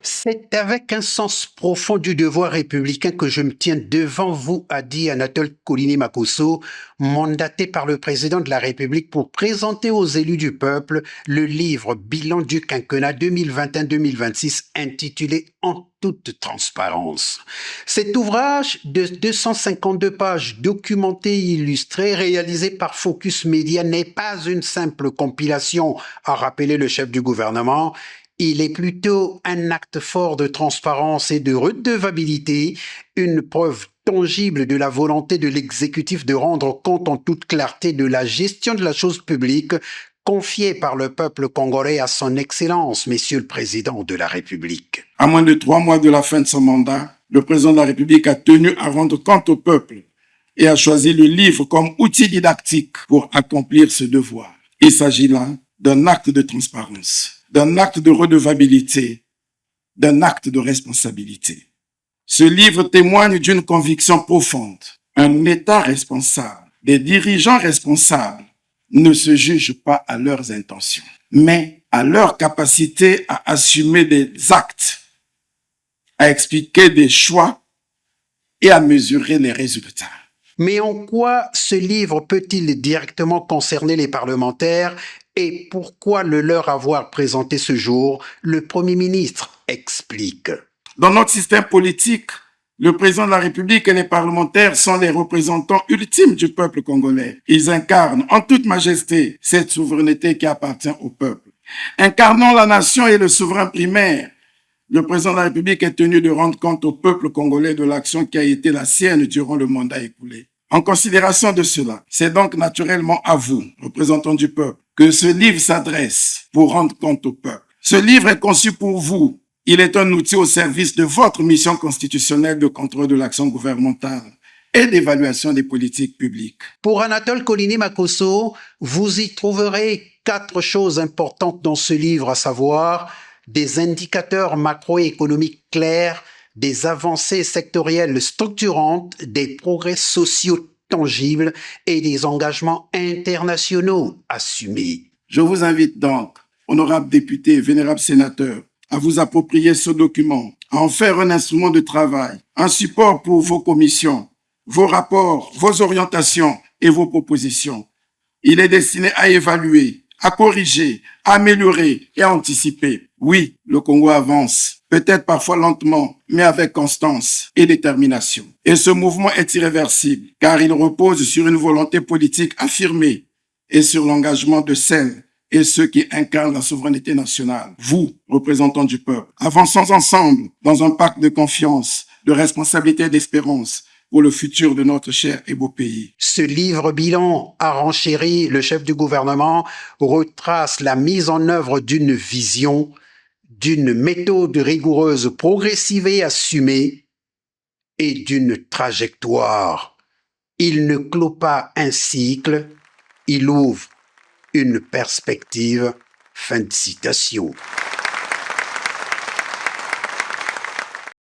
C'est avec un sens profond du devoir républicain que je me tiens devant vous, a dit Anatole Kouliné-Makosso, mandaté par le président de la République pour présenter aux élus du peuple le livre Bilan du quinquennat 2021-2026 intitulé En toute transparence. Cet ouvrage de 252 pages documenté et illustré, réalisé par Focus Media, n'est pas une simple compilation, a rappelé le chef du gouvernement. Il est plutôt un acte fort de transparence et de redevabilité, une preuve tangible de la volonté de l'exécutif de rendre compte en toute clarté de la gestion de la chose publique confiée par le peuple congolais à son Excellence, Monsieur le Président de la République. À moins de 3 mois de la fin de son mandat, le président de la République a tenu à rendre compte au peuple et a choisi le livre comme outil didactique pour accomplir ce devoir. Il s'agit là d'un acte de transparence, d'un acte de redevabilité, d'un acte de responsabilité. Ce livre témoigne d'une conviction profonde. Un État responsable, des dirigeants responsables ne se jugent pas à leurs intentions, mais à leur capacité à assumer des actes, à expliquer des choix et à mesurer les résultats. Mais en quoi ce livre peut-il directement concerner les parlementaires et pourquoi le leur avoir présenté ce jour? Le Premier ministre explique. Dans notre système politique, le président de la République et les parlementaires sont les représentants ultimes du peuple congolais. Ils incarnent en toute majesté cette souveraineté qui appartient au peuple. Incarnant la nation et le souverain primaire, le président de la République est tenu de rendre compte au peuple congolais de l'action qui a été la sienne durant le mandat écoulé. En considération de cela, c'est donc naturellement à vous, représentants du peuple, que ce livre s'adresse pour rendre compte au peuple. Ce livre est conçu pour vous. Il est un outil au service de votre mission constitutionnelle de contrôle de l'action gouvernementale et d'évaluation des politiques publiques. Pour Anatole Kouliné-Makosso, vous y trouverez 4 choses importantes dans ce livre, à savoir des indicateurs macroéconomiques clairs, des avancées sectorielles structurantes, des progrès sociaux tangibles et des engagements internationaux assumés. Je vous invite donc, honorables députés, vénérables sénateurs, à vous approprier ce document, à en faire un instrument de travail, un support pour vos commissions, vos rapports, vos orientations et vos propositions. Il est destiné à évaluer, à corriger, à améliorer et à anticiper. Oui, le Congo avance, peut-être parfois lentement, mais avec constance et détermination. Et ce mouvement est irréversible, car il repose sur une volonté politique affirmée et sur l'engagement de celles et ceux qui incarnent la souveraineté nationale. Vous, représentants du peuple, avançons ensemble dans un pacte de confiance, de responsabilité et d'espérance pour le futur de notre cher et beau pays. Ce livre bilan, a renchéri le chef du gouvernement, retrace la mise en œuvre d'une vision, d'une méthode rigoureuse, progressive et assumée, et d'une trajectoire. Il ne clôt pas un cycle, il ouvre une perspective. Fin de citation.